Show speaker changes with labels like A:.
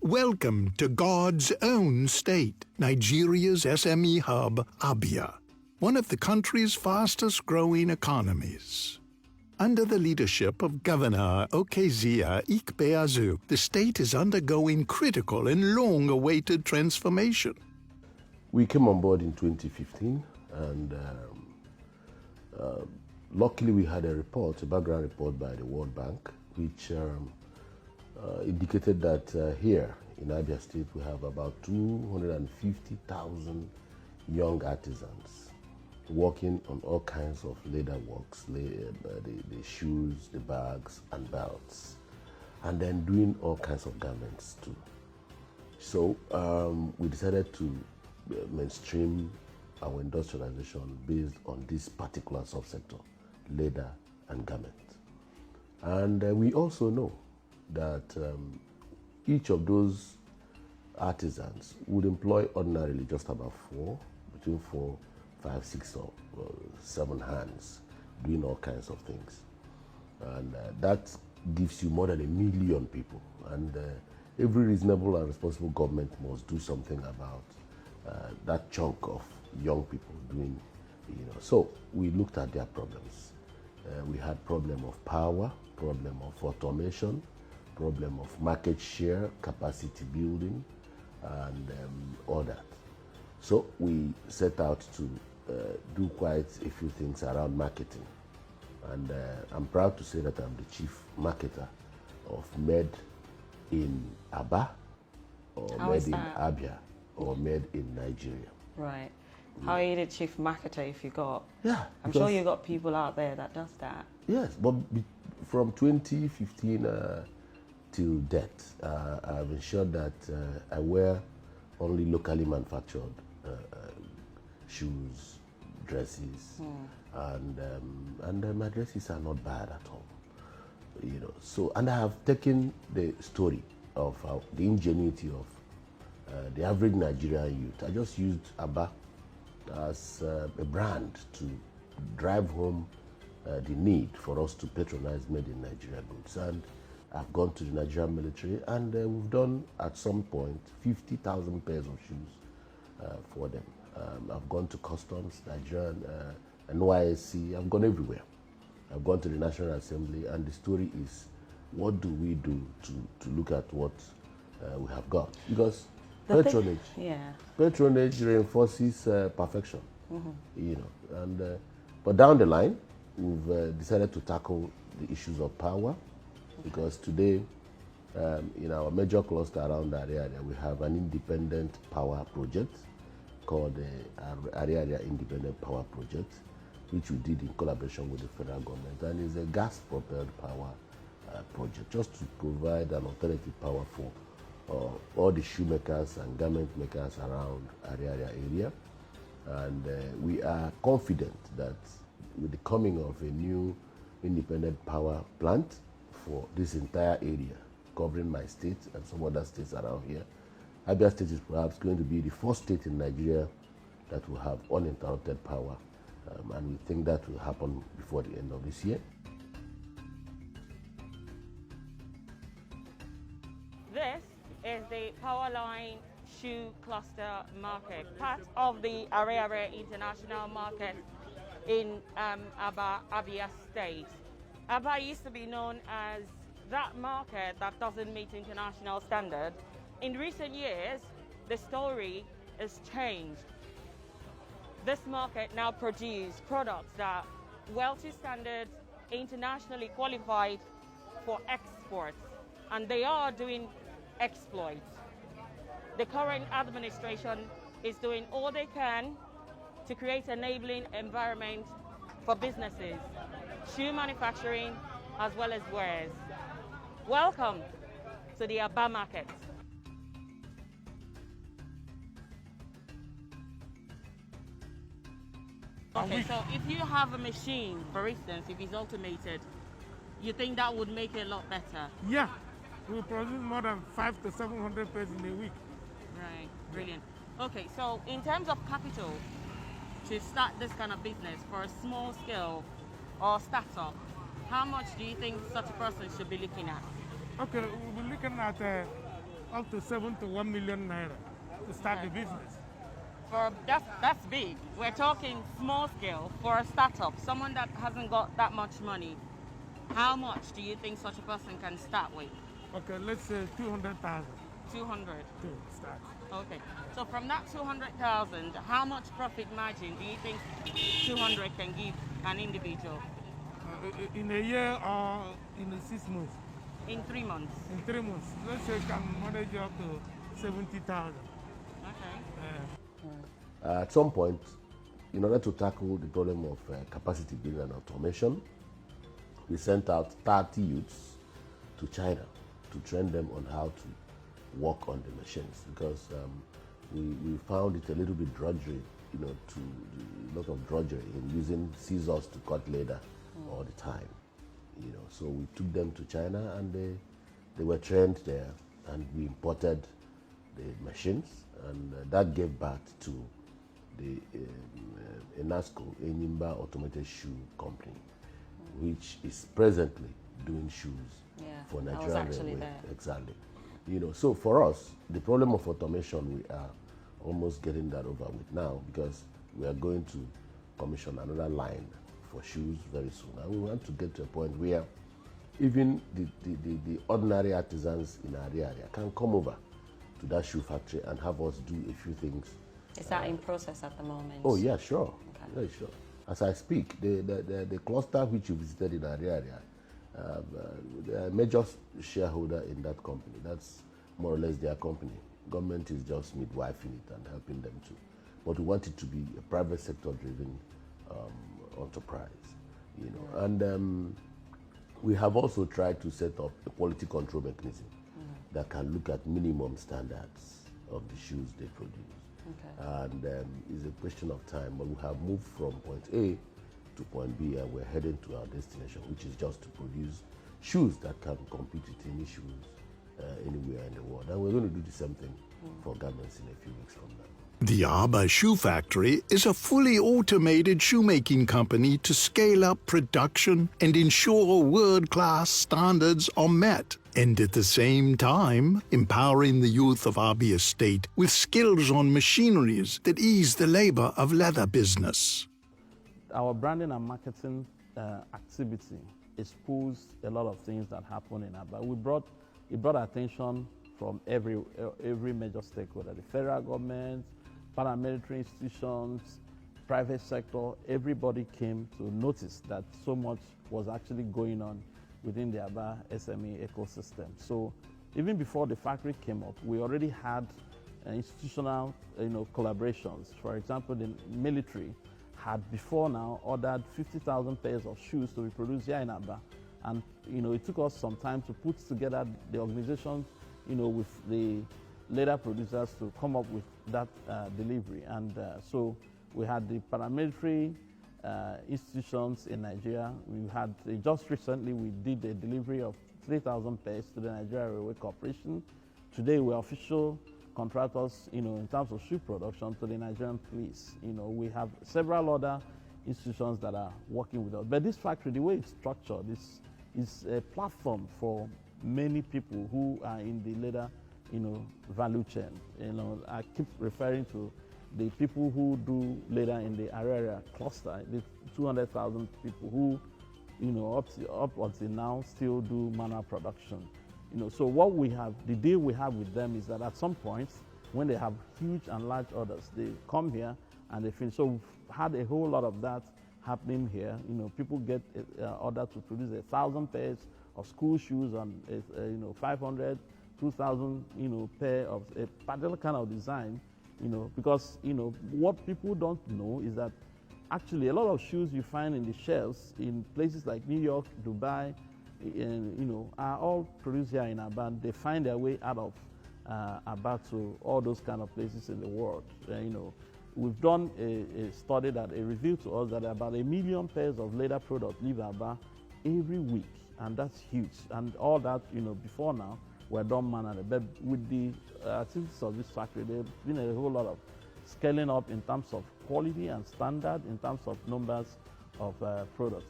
A: Welcome to God's own state, Nigeria's SME hub, Abia, one of the country's fastest-growing economies. Under the leadership of Governor Okezie Ikpeazu, the state is undergoing critical and long-awaited transformation.
B: We came on board in 2015, and luckily we had a background report by the World Bank, which indicated that here in Abia State we have about 250,000 young artisans working on all kinds of leather works, the shoes, the bags and belts, and then doing all kinds of garments too. So we decided to mainstream our industrialization based on this particular subsector, leather and garment. And we also know that each of those artisans would employ ordinarily just about between 4, 5, 6 or 7 hands doing all kinds of things. And that gives you more than 1 million people. And every reasonable and responsible government must do something about that chunk of young people doing, So we looked at their problems. We had problem of power, problem of automation, problem of market share, capacity building, and all that. So we set out to do quite a few things around marketing. And I'm proud to say that I'm the chief marketer of Made in Aba, or Made in Abia, or Made in Nigeria.
C: Right. How are you the chief marketer if you got?
B: Yeah.
C: I'm sure you got people out there that does that.
B: Yes, but from 2015 till death, I've ensured that I wear only locally manufactured shoes, dresses, and my dresses are not bad at all. So, and I have taken the story of the ingenuity of the average Nigerian youth. I just used Abba as a brand to drive home the need for us to patronize Made in Nigeria goods. And I've gone to the Nigerian military, and we've done at some point 50,000 pairs of shoes for them. I've gone to customs, Nigerian, NYSC. I've gone everywhere. I've gone to the National Assembly, and the story is, what do we do to look at what we have got? Because patronage reinforces perfection. But down the line, we've decided to tackle the issues of power, because today, in our major cluster around that area, we have an independent power project called the Area Independent Power Project, which we did in collaboration with the federal government, and is a gas-propelled power project, just to provide an alternative power for all the shoemakers and garment makers around area. And we are confident that with the coming of a new independent power plant for this entire area, covering my state and some other states around here, Abia State is perhaps going to be the first state in Nigeria that will have uninterrupted power, and we think that will happen before the end of this year.
C: This is the Powerline Shoe Cluster Market, part of the Area International Market in Abia State. Abia used to be known as that market that doesn't meet international standard. In recent years, the story has changed. This market now produces products that are well to standard, internationally qualified for exports, and they are doing exploits. The current administration is doing all they can to create an enabling environment for businesses, shoe manufacturing as well as wares. Welcome to the Abia market. Okay, so if you have a machine, for instance, if it's automated, you think that would make it a lot better?
D: Yeah, we produce more than 500 to 700 pairs in a week.
C: Right, brilliant. Okay, so in terms of capital to start this kind of business for a small scale or startup, how much do you think such a person should be looking at?
D: Okay, we'll be looking at up to 7 to 1 million naira to start the business.
C: That's big. We're talking small scale for a startup, someone that hasn't got that much money. How much do you think such a person can start with?
D: Okay, let's say 200,000
C: 200.
D: to start.
C: Okay. So from that 200,000, how much profit margin do you think 200 can give an individual?
D: In a year or in 6 months?
C: In 3 months.
D: In 3 months. Let's say can manage up to 70,000.
C: Okay.
B: At some point, in order to tackle the problem of capacity building and automation, we sent out 30 youths to China to train them on how to work on the machines, because we found it a little bit drudgery, a lot of drudgery in using scissors to cut leather all the time. So we took them to China and they were trained there, and we imported the machines, and that gave birth to the Enasco, Enyimba Automated Shoe Company, which is presently doing shoes for Nigerian Railway. Exactly. So for us, the problem of automation, we are almost getting that over with now, because we are going to commission another line for shoes very soon. And we want to get to a point where even the ordinary artisans in our area can come over to that shoe factory and have us do a few things.
E: Is that in process at the moment?
B: Oh yeah, sure.
E: Okay.
B: Very sure. As I speak, the cluster which you visited in our area, the major shareholder in that company, that's more or less their company. Government is just midwifing it and helping them too. But we want it to be a private sector driven enterprise, And we have also tried to set up a quality control mechanism that can look at minimum standards of the shoes they produce.
E: Okay.
B: And it's a question of time, but we have moved from point A to point B, and we're heading to our destination, which is just to produce shoes that can compete with any shoes anywhere in the world. And we're going to do the same thing for garments in a few weeks from now.
A: The Abia Shoe Factory is a fully automated shoemaking company to scale up production and ensure world-class standards are met, and at the same time, empowering the youth of Abia State with skills on machineries that ease the labor of leather business.
F: Our branding and marketing activity exposed a lot of things that happen in Abia. It brought attention from every major stakeholder, the federal government, paramilitary institutions, private sector. Everybody came to notice that so much was actually going on within the Abia SME ecosystem. So even before the factory came up, we already had institutional collaborations. For example, the military had before now ordered 50,000 pairs of shoes to be produced here in Abia. And it took us some time to put together the organization with the leather producers to come up with that delivery. And so we had the paramilitary institutions in Nigeria. We had, just recently, we did a delivery of 3,000 pairs to the Nigeria Railway Corporation. Today, we're official contractors, in terms of shoe production to the Nigerian police. We have several other institutions that are working with us. But this factory, the way it's structured, is a platform for many people who are in the leather, value chain. I keep referring to the people who do leather in the area cluster, the 200,000 people who, up until now still do manual production. So what we have, the deal we have with them is that at some point, when they have huge and large orders, they come here and they finish. So we've had a whole lot of that happening here. People get order to produce 1,000 pairs of school shoes and 500, 2,000 pair of a particular kind of design. Because what people don't know is that actually a lot of shoes you find in the shelves in places like New York, Dubai, are all produced here in Abia. They find their way out of Abia to all those kind of places in the world. We've done a study that revealed to us that about 1 million pairs of leather products leave Abia every week, and that's huge. And all that, before now, were done manually. But with the activities of this factory, there's been a whole lot of scaling up in terms of quality and standard, in terms of numbers of products.